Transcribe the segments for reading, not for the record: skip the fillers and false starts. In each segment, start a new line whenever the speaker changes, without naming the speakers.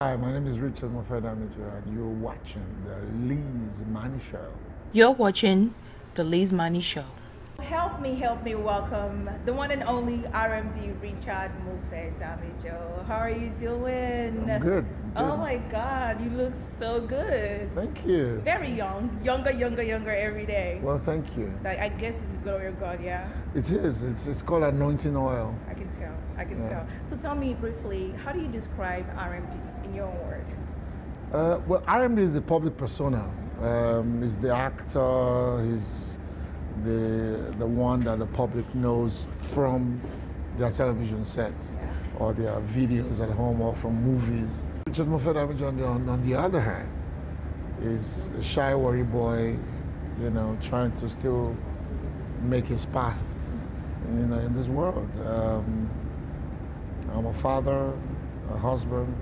Hi, my name is Richard Mofedamijo, and you're watching the Liz Money Show.
You're watching The Liz Money Show.
Help me welcome the one and only RMD Richard Mofe Damijo. How are you doing?
I'm good.
Oh my God, you look so good.
Thank you.
Very young, younger every day.
Well, thank you.
Like I guess it's the glory of God, yeah.
It is. It's called anointing oil.
I can tell. I can
Yeah.
tell. So tell me briefly, how do you describe RMD in your own word?
Well, RMD is the public persona. He's the actor. He's the one that the public knows from their television sets or their videos at home or from movies. Richard Mofedamijo, on the other hand, is a shy worry boy, trying to still make his path, in this world. I'm a father, a husband,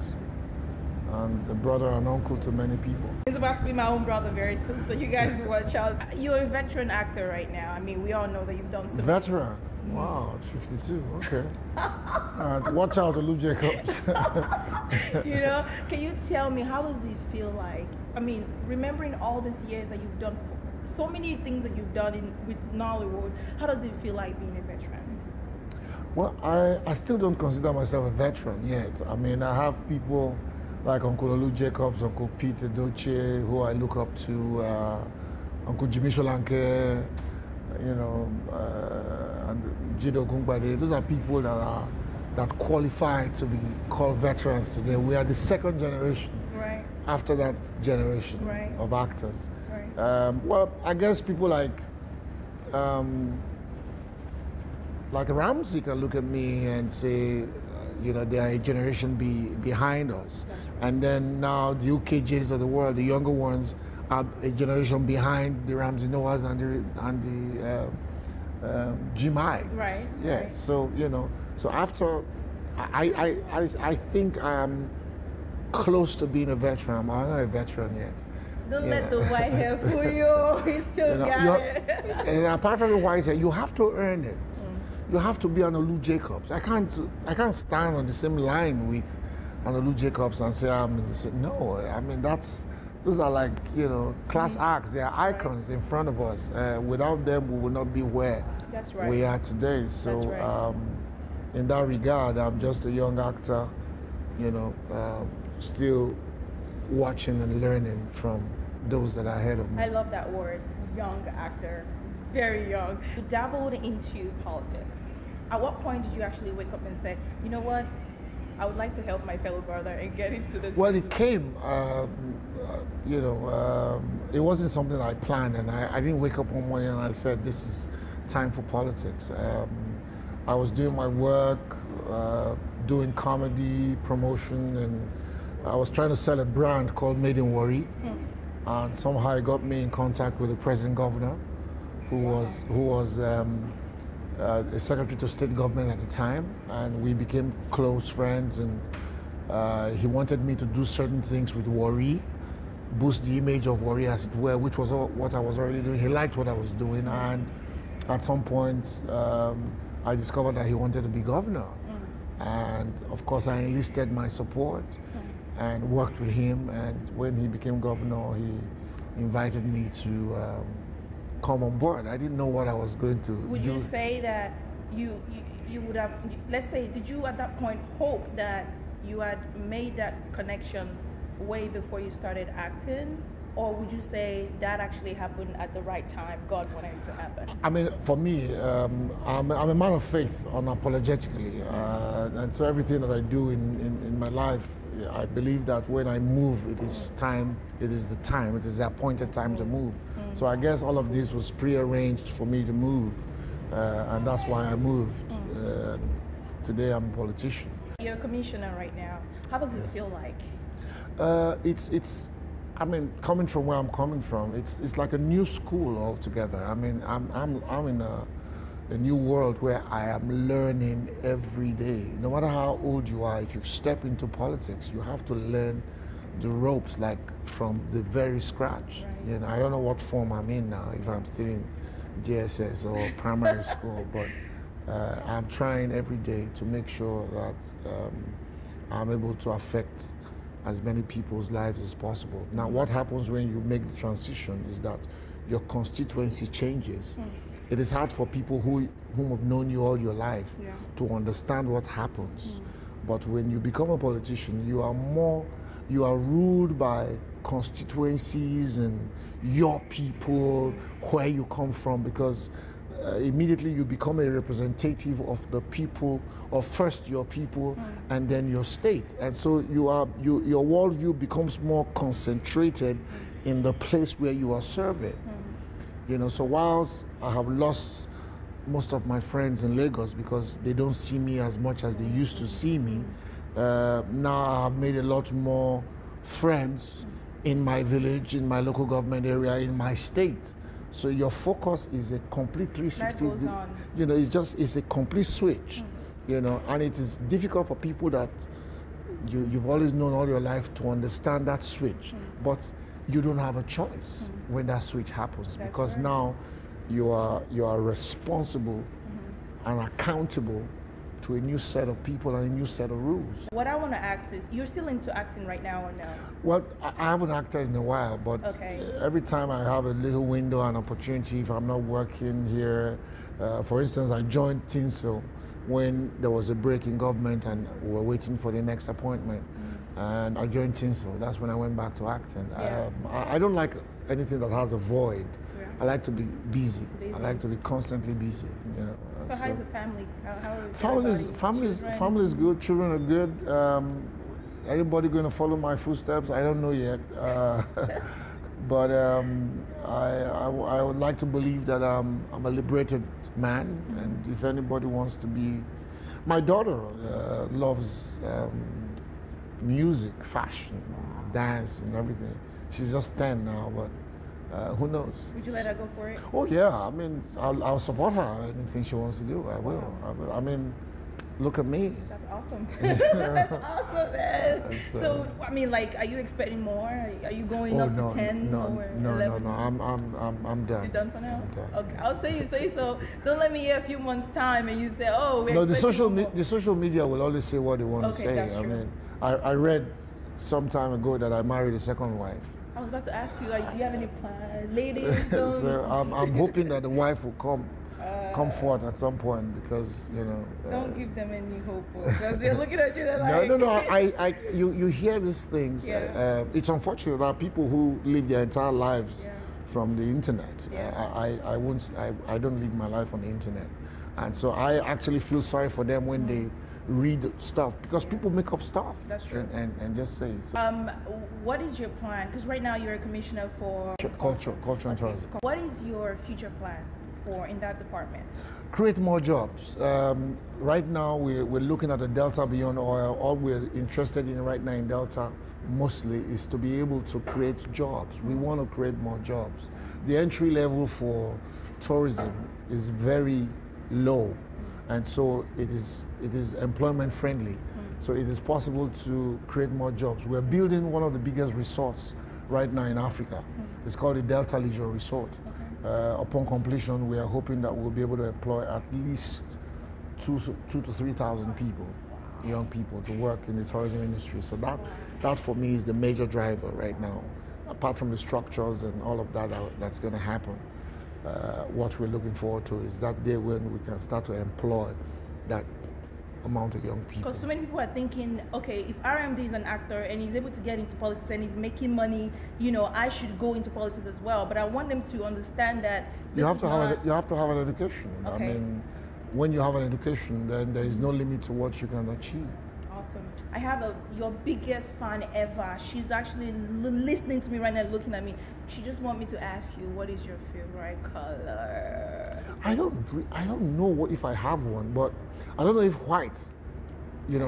and a brother and uncle to many people.
He's about to be my own brother very soon, so you guys watch out. You're a veteran actor right now. I mean, we all know that you've done so much.
Veteran. Wow, 52. Okay. Watch out, Lou Jacobs.
Can you tell me how does it feel like? I mean, remembering all these years that you've done, so many things that you've done with Nollywood. How does it feel like being a veteran?
Well, I still don't consider myself a veteran yet. I mean, I have people like Uncle Olu Jacobs, Uncle Peter Doche, who I look up to, Uncle Jimmy Sholanke, and Jido Gungbade. Those are people that qualify to be called veterans today. We are the second generation
Right.
after that generation
Right.
of actors.
Right.
Well, I guess people like Ramsey can look at me and say, they are a generation behind us.
That's right.
And then now the UKJs of the world, the younger ones, are a generation behind the Ramsey Noahs and the Jim Ikes.
Right,
Yeah.
right.
So so after, I think I'm close to being a veteran. I'm not a veteran yet.
Don't
Yeah.
let the white hair fool you. He still got it.
And apart from the white hair, you have to earn it. You have to be an Olu Jacobs. I can't stand on the same line with an Olu Jacobs and say I'm in the same. No, I mean those are like class acts. They are icons in front of us. Without them, we would not be where
That's right.
we are today. So
That's right.
in that regard, I'm just a young actor, still watching and learning from those that are ahead of me.
I love that word, young actor. Very young. You dabbled into politics. At what point did you actually wake up and say, you know what, I would like to help my fellow brother and get into this?
Well, it came, it wasn't something I planned, and I didn't wake up one morning and I said, this is time for politics. I was doing my work, doing comedy, promotion, and I was trying to sell a brand called Made in Worry, and somehow it got me in contact with the present governor, who was a secretary to state government at the time, and we became close friends. And he wanted me to do certain things with Worry, boost the image of Worry, as it were, which was what I was already doing. He liked what I was doing, and at some point, I discovered that he wanted to be governor, and of course, I enlisted my support and worked with him. And when he became governor, he invited me to come on board. I didn't know what I was going to
Would
do.
you say that you would have, let's say, did you at that point hope that you had made that connection way before you started acting? Or would you say that actually happened at the right time, God wanted it to happen?
I mean, for me, I'm a man of faith unapologetically. And so everything that I do in my life, I believe that when I move, it is the appointed time to move. So I guess all of this was prearranged for me to move, and that's why I moved. Today I'm a politician.
You're a commissioner right now. How does it feel like?
I mean, coming from where I'm coming from, it's like a new school altogether. I mean, I'm in a new world where I am learning every day. No matter how old you are, if you step into politics, you have to learn the ropes, like from the very scratch.
Right.
I don't know what form I'm in now, if I'm still in JSS or primary school, but I'm trying every day to make sure that I'm able to affect as many people's lives as possible. Now, what happens when you make the transition is that your constituency changes. It is hard for people whom have known you all your life to understand what happens. But when you become a politician, you are ruled by constituencies and your people, where you come from, because immediately you become a representative of the people, or first your people and then your state. And so your worldview becomes more concentrated in the place where you are serving. You know, so whilst I have lost most of my friends in Lagos because they don't see me as much as they used to see me, now I've made a lot more friends in my village, in my local government area, in my state. So your focus is a complete 360.
Life goes on.
You know, it's a complete switch. You know, and it is difficult for people that you've always known all your life to understand that switch. But you don't have a choice when that switch happens, because now you are responsible and accountable to a new set of people and a new set of rules.
What I want to ask is, you're still into acting right now or no?
Well, I haven't acted in a while, but every time I have a little window and opportunity, if I'm not working here, for instance, I joined Tinsel when there was a break in government and we were waiting for the next appointment. And I joined Tinsel. That's when I went back to acting. I don't like anything that has a void. I like to be busy. I like to be constantly busy. You know.
So how's the family?
Family is good. Children are good. Anybody going to follow my footsteps? I don't know yet. But I would like to believe that I'm a liberated man, and if anybody wants to be, my daughter loves music, fashion, dance, and everything. She's just 10 now, but. Who knows?
Would you let her go for it?
Oh yeah, I mean, I'll support her. Anything she wants to do, I will. I mean, look at me.
That's awesome. That's awesome, man. So, I mean, like, are you expecting more? Are you going up to 10 or 11?
No. I'm done.
You're done for now?
I'm done.
Okay, I'll say you say so. Don't let me hear a few months' time and you say, oh, we're
no. The social media will always say what they want to say.
That's true.
I mean, I read some time ago that I married a second wife.
I was about to ask you, like, do you have any plans? Ladies, don't...
So I'm hoping that the wife will come forth at some point, because, you know...
don't give them any hope, because they're looking at you, they're like...
No, you hear these things. It's unfortunate that people who live their entire lives from the internet. I don't live my life on the internet. And so I actually feel sorry for them when they read stuff, because people make up stuff.
That's true.
And just say so.
What is your plan? Because right now you're a commissioner for
culture and tourism.
What is your future plans for in that department?
Create more jobs. Right now we're looking at the Delta Beyond Oil. All we're interested in right now in Delta mostly is to be able to create jobs. We want to create more jobs. The entry level for tourism is very low. And so it is employment friendly. So it is possible to create more jobs. We're building one of the biggest resorts right now in Africa. It's called the Delta Leisure Resort. Upon completion, we are hoping that we'll be able to employ at least 2,000 to 3,000 people, young people, to work in the tourism industry. So that for me is the major driver right now. Apart from the structures and all of that that's going to happen. What we're looking forward to is that day when we can start to employ that amount of young people.
Because so many people are thinking, okay, if RMD is an actor and he's able to get into politics and he's making money, you know, I should go into politics as well. But I want them to understand that
you have to have an education.
Okay.
I mean, when you have an education, then there is no limit to what you can achieve.
Awesome. I have your biggest fan ever. She's actually listening to me right now, looking at me. She just wants me to ask you, what is your favorite color?
I don't know if I have one, but I don't know if white,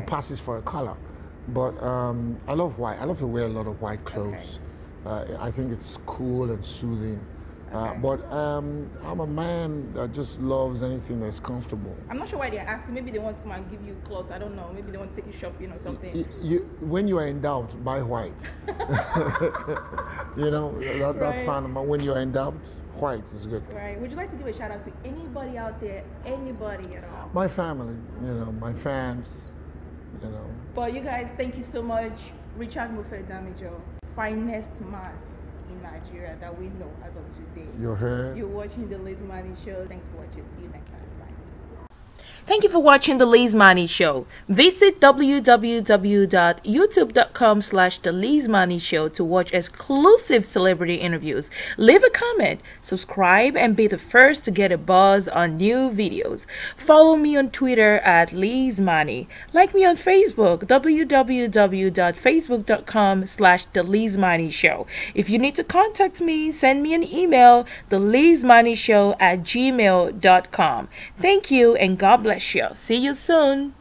passes for a color. But I love white. I love to wear a lot of white clothes. I think it's cool and soothing. But I'm a man that just loves anything that's comfortable.
I'm not sure why they're asking. Maybe they want to come and give you clothes. I don't know. Maybe they want to take you shopping or something.
When you are in doubt, buy white. That fan. When you are in doubt, white is good.
Right. Would you like to give a shout out to anybody out there? Anybody at all?
My family. My fans.
Well, you guys, thank you so much Richard Mofe Damijo, finest man in Nigeria that we know as of today.
You're here.
You're watching the Liz Money Show. Thanks for watching. See you next time. Bye.
Thank you for watching The Liz Money Show. Visit www.youtube.com/The Liz Money Show to watch exclusive celebrity interviews. Leave a comment, subscribe, and be the first to get a buzz on new videos. Follow me on Twitter at Liz Money. Like me on Facebook, www.facebook.com/The Liz Money Show. If you need to contact me, send me an email, thelizmoneyshow@gmail.com. Thank you and God bless you. See you soon.